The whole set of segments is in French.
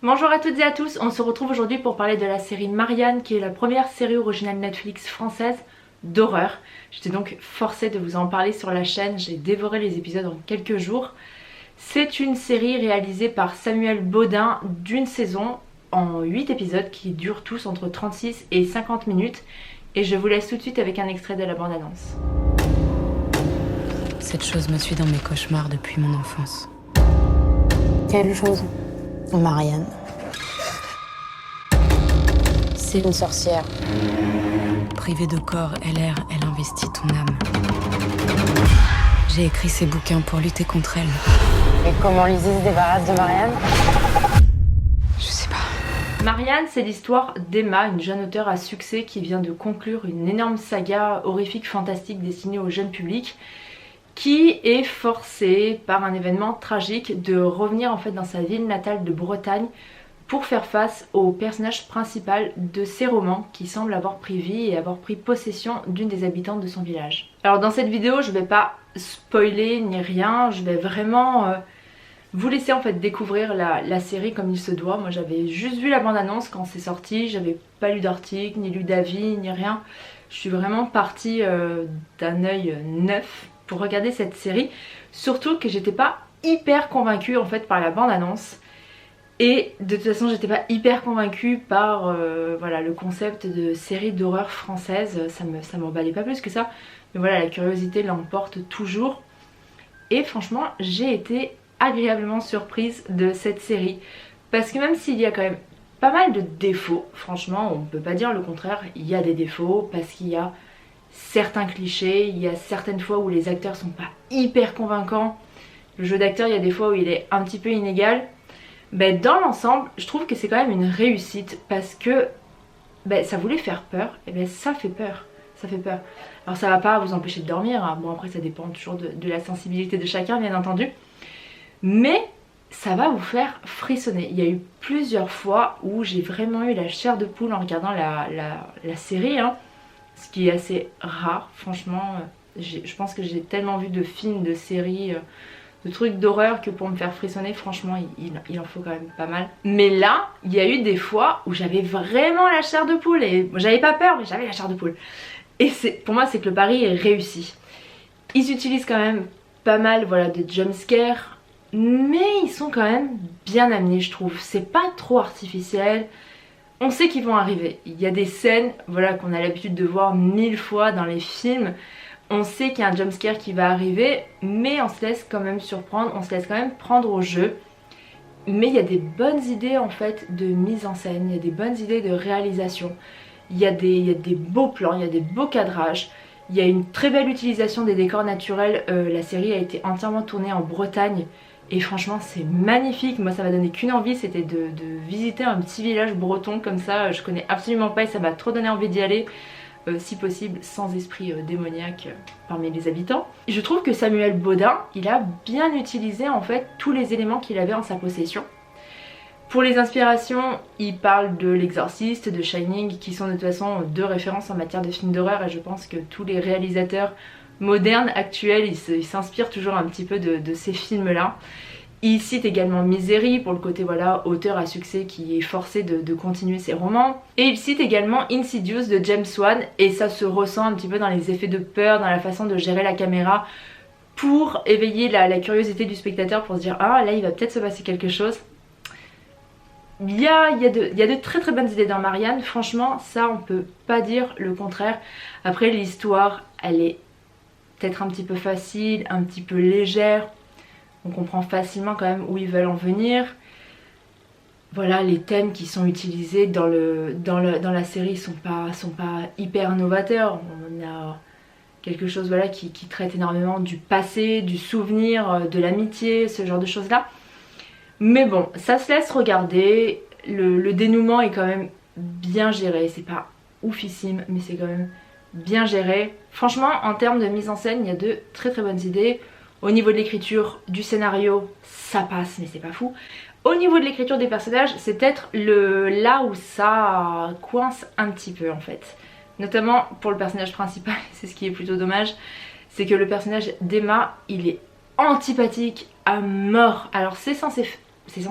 Bonjour à toutes et à tous, on se retrouve aujourd'hui pour parler de la série Marianne qui est la première série originale Netflix française d'horreur. J'étais donc forcée de vous en parler sur la chaîne, j'ai dévoré les épisodes en quelques jours. C'est une série réalisée par Samuel Baudin d'une saison en 8 épisodes qui durent tous entre 36 et 50 minutes et je vous laisse tout de suite avec un extrait de la bande-annonce. Cette chose me suit dans mes cauchemars depuis mon enfance. Quelle chose? Marianne. C'est une sorcière. Privée de corps, elle investit ton âme. J'ai écrit ces bouquins pour lutter contre elle. Et comment Lizzie se débarrasse de Marianne? Je sais pas. Marianne, c'est l'histoire d'Emma, une jeune auteure à succès qui vient de conclure une énorme saga horrifique fantastique destinée au jeune public, qui est forcée par un événement tragique de revenir en fait dans sa ville natale de Bretagne pour faire face au personnage principal de ses romans qui semble avoir pris vie et avoir pris possession d'une des habitantes de son village. Alors dans cette vidéo je vais pas spoiler ni rien, je vais vraiment vous laisser en fait découvrir la série comme il se doit. Moi j'avais juste vu la bande-annonce quand c'est sorti, j'avais pas lu d'article, ni lu d'avis, ni rien. Je suis vraiment partie d'un œil neuf pour regarder cette série, surtout que j'étais pas hyper convaincue en fait par la bande-annonce et de toute façon j'étais pas hyper convaincue par voilà, le concept de série d'horreur française, ça m'emballait pas plus que ça, mais voilà, la curiosité l'emporte toujours et franchement j'ai été agréablement surprise de cette série parce que même s'il y a quand même pas mal de défauts, franchement on peut pas dire le contraire, il y a des défauts parce qu'il y a certains clichés, il y a certaines fois où les acteurs sont pas hyper convaincants, le jeu d'acteur il y a des fois où il est un petit peu inégal, mais dans l'ensemble je trouve que c'est quand même une réussite parce que ça voulait faire peur, et ça fait peur, ça fait peur. Alors ça va pas vous empêcher de dormir, hein. Bon après ça dépend toujours de la sensibilité de chacun bien entendu, mais ça va vous faire frissonner. Il y a eu plusieurs fois où j'ai vraiment eu la chair de poule en regardant la série, hein. Ce qui est assez rare, franchement. Je pense que j'ai tellement vu de films, de séries, de trucs d'horreur que pour me faire frissonner, franchement, il en faut quand même pas mal. Mais là, il y a eu des fois où j'avais vraiment la chair de poule. Et j'avais pas peur, mais j'avais la chair de poule. Et pour moi, c'est que le pari est réussi. Ils utilisent quand même pas mal voilà, de jumpscares, mais ils sont quand même bien amenés, je trouve. C'est pas trop artificiel. On sait qu'ils vont arriver. Il y a des scènes voilà, qu'on a l'habitude de voir 1000 fois dans les films. On sait qu'il y a un jumpscare qui va arriver, mais on se laisse quand même surprendre, on se laisse quand même prendre au jeu. Mais il y a des bonnes idées en fait de mise en scène, il y a des bonnes idées de réalisation. Il y a des beaux plans, il y a des beaux cadrages. Il y a une très belle utilisation des décors naturels. La série a été entièrement tournée en Bretagne. Et franchement c'est magnifique, moi ça m'a donné qu'une envie, c'était de visiter un petit village breton comme ça, je connais absolument pas et ça m'a trop donné envie d'y aller, si possible sans esprit démoniaque parmi les habitants. Et je trouve que Samuel Baudin, il a bien utilisé en fait tous les éléments qu'il avait en sa possession. Pour les inspirations, il parle de l'Exorciste, de Shining, qui sont de toute façon deux références en matière de films d'horreur et je pense que tous les réalisateurs moderne, actuel, il s'inspire toujours un petit peu de ces films-là. Il cite également Misery pour le côté voilà, auteur à succès qui est forcé de continuer ses romans. Et il cite également Insidious de James Wan et ça se ressent un petit peu dans les effets de peur, dans la façon de gérer la caméra pour éveiller la curiosité du spectateur pour se dire ah là il va peut-être se passer quelque chose. Il y a de très très bonnes idées dans Marianne, franchement ça on peut pas dire le contraire. Après l'histoire elle est peut-être un petit peu facile, un petit peu légère. On comprend facilement quand même où ils veulent en venir. Voilà, les thèmes qui sont utilisés dans la série sont pas hyper novateurs. On a quelque chose voilà, qui traite énormément du passé, du souvenir, de l'amitié, ce genre de choses là. Mais bon, ça se laisse regarder. Le dénouement est quand même bien géré. C'est pas oufissime, mais c'est quand même bien géré. Franchement en termes de mise en scène il y a de très très bonnes idées. Au niveau de l'écriture du scénario ça passe mais c'est pas fou. Au niveau de l'écriture des personnages c'est peut-être là où ça coince un petit peu en fait. Notamment pour le personnage principal, c'est ce qui est plutôt dommage. C'est que le personnage d'Emma il est antipathique à mort. Alors c'est censé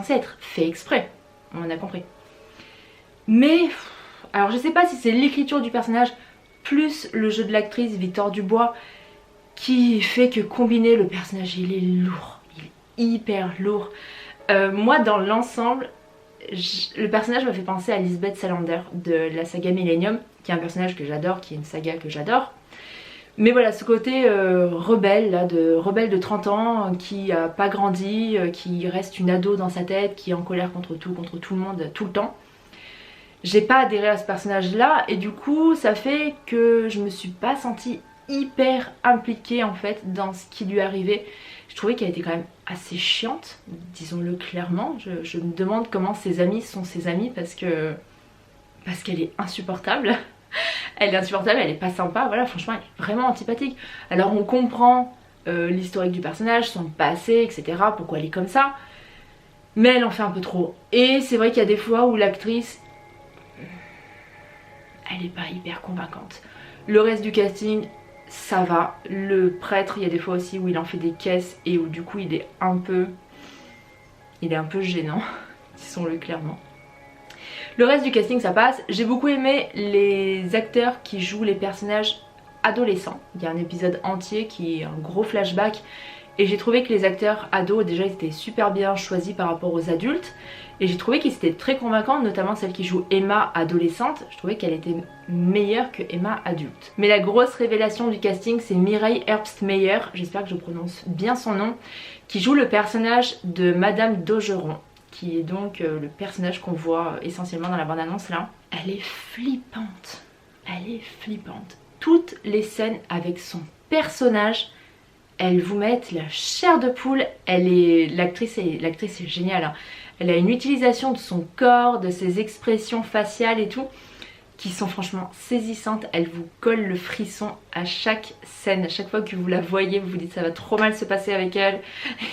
être fait exprès. on a compris. Mais, alors je sais pas si c'est l'écriture du personnage plus le jeu de l'actrice Victor Dubois qui fait que combiner le personnage, il est lourd, il est hyper lourd. Moi dans l'ensemble, le personnage m'a fait penser à Lisbeth Salander de la saga Millennium, qui est un personnage que j'adore, qui est une saga que j'adore. Mais voilà, ce côté rebelle, là, rebelle de 30 ans, qui a pas grandi, qui reste une ado dans sa tête, qui est en colère contre tout le monde, tout le temps. J'ai pas adhéré à ce personnage là et du coup ça fait que je me suis pas sentie hyper impliquée en fait dans ce qui lui arrivait. Je trouvais qu'elle était quand même assez chiante, disons-le clairement. Je me demande comment ses amis sont ses amis parce qu'elle est insupportable. Elle est insupportable, elle est pas sympa, voilà, franchement elle est vraiment antipathique. Alors on comprend l'historique du personnage, son passé, etc. Pourquoi elle est comme ça. Mais elle en fait un peu trop. Et c'est vrai qu'il y a des fois où l'actrice, elle est pas hyper convaincante. Le reste du casting, ça va. Le prêtre, il y a des fois aussi où il en fait des caisses et où du coup il est un peu gênant, disons-le clairement. Le reste du casting ça passe. J'ai beaucoup aimé les acteurs qui jouent les personnages adolescents. Il y a un épisode entier qui est un gros flashback et j'ai trouvé que les acteurs ados déjà ils étaient super bien choisis par rapport aux adultes. Et j'ai trouvé qu'ils étaient très convaincants, notamment celle qui joue Emma adolescente. Je trouvais qu'elle était meilleure que Emma adulte. Mais la grosse révélation du casting, c'est Mireille Herbst-Meyer, j'espère que je prononce bien son nom, qui joue le personnage de Madame d'Augeron, qui est donc le personnage qu'on voit essentiellement dans la bande-annonce là. Elle est flippante. Elle est flippante. Toutes les scènes avec son personnage, elles vous mettent la chair de poule. L'actrice est géniale, hein. Elle a une utilisation de son corps, de ses expressions faciales et tout, qui sont franchement saisissantes. Elle vous colle le frisson à chaque scène. À chaque fois que vous la voyez, vous vous dites ça va trop mal se passer avec elle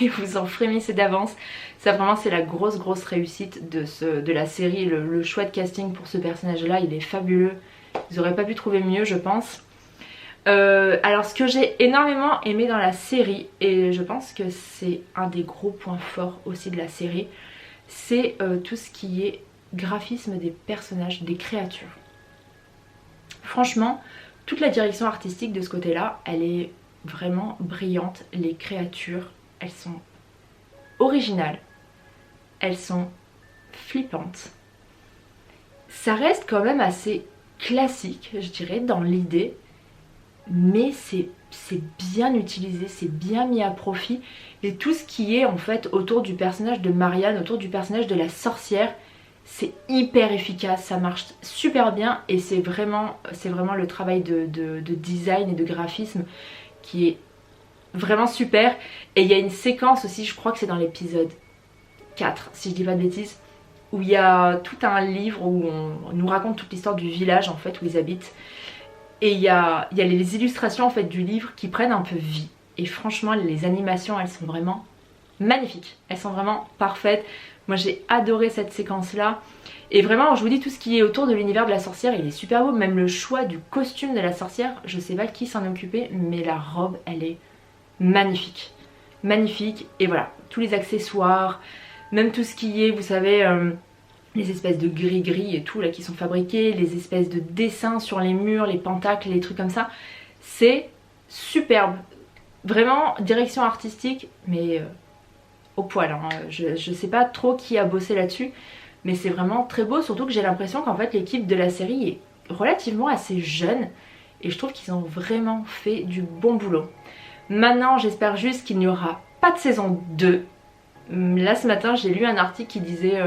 et vous en frémissez d'avance. Ça vraiment c'est la grosse réussite de la série. Le choix de casting pour ce personnage là, il est fabuleux. Ils n'auraient pas pu trouver mieux je pense. Alors ce que j'ai énormément aimé dans la série, et je pense que c'est un des gros points forts aussi de la série, c'est tout ce qui est graphisme des personnages, des créatures. Franchement, toute la direction artistique de ce côté-là, elle est vraiment brillante. Les créatures, elles sont originales, elles sont flippantes. Ça reste quand même assez classique, je dirais, dans l'idée, mais c'est bien utilisé, c'est bien mis à profit. Et tout ce qui est en fait autour du personnage de Marianne, autour du personnage de la sorcière, c'est hyper efficace, ça marche super bien et c'est vraiment le travail de design et de graphisme qui est vraiment super. Et il y a une séquence aussi, je crois que c'est dans l'épisode 4 si je dis pas de bêtises, où il y a tout un livre où on nous raconte toute l'histoire du village en fait où ils habitent. Et il y a les illustrations en fait du livre qui prennent un peu vie. Et franchement les animations elles sont vraiment magnifiques. Elles sont vraiment parfaites. Moi j'ai adoré cette séquence là. Et vraiment je vous dis tout ce qui est autour de l'univers de la sorcière il est super beau. Même le choix du costume de la sorcière, je sais pas qui s'en est occupé, mais la robe elle est magnifique. Magnifique. Et voilà, tous les accessoires, même tout ce qui est vous savez... les espèces de gris-gris et tout là qui sont fabriqués, les espèces de dessins sur les murs, les pentacles, les trucs comme ça, c'est superbe. Vraiment direction artistique mais au poil, hein. Je sais pas trop qui a bossé là-dessus mais c'est vraiment très beau, surtout que j'ai l'impression qu'en fait l'équipe de la série est relativement assez jeune et je trouve qu'ils ont vraiment fait du bon boulot. Maintenant j'espère juste qu'il n'y aura pas de saison 2. Là ce matin j'ai lu un article qui disait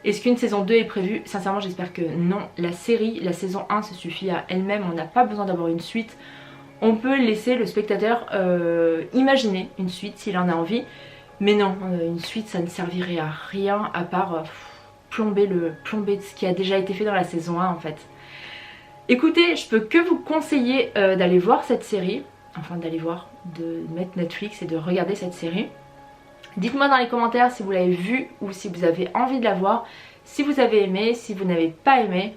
est-ce qu'une saison 2 est prévue? Sincèrement j'espère que non. La série, la saison 1 se suffit à elle-même, on n'a pas besoin d'avoir une suite. On peut laisser le spectateur imaginer une suite s'il en a envie. Mais non, une suite ça ne servirait à rien à part plomber ce qui a déjà été fait dans la saison 1 en fait. Écoutez, je peux que vous conseiller d'aller voir cette série. Enfin d'aller voir, de mettre Netflix et de regarder cette série. Dites-moi dans les commentaires si vous l'avez vue ou si vous avez envie de la voir, si vous avez aimé, si vous n'avez pas aimé.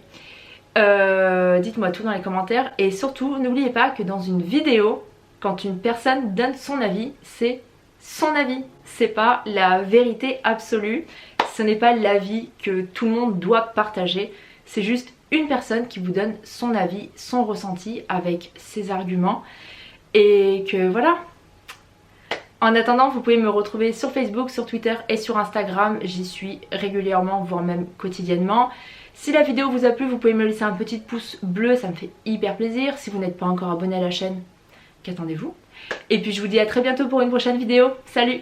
Dites-moi tout dans les commentaires et surtout n'oubliez pas que dans une vidéo, quand une personne donne son avis, c'est son avis, c'est pas la vérité absolue, ce n'est pas l'avis que tout le monde doit partager, c'est juste une personne qui vous donne son avis, son ressenti avec ses arguments et que voilà. En attendant, vous pouvez me retrouver sur Facebook, sur Twitter et sur Instagram, j'y suis régulièrement, voire même quotidiennement. Si la vidéo vous a plu, vous pouvez me laisser un petit pouce bleu, ça me fait hyper plaisir. Si vous n'êtes pas encore abonné à la chaîne, qu'attendez-vous? Et puis je vous dis à très bientôt pour une prochaine vidéo. Salut!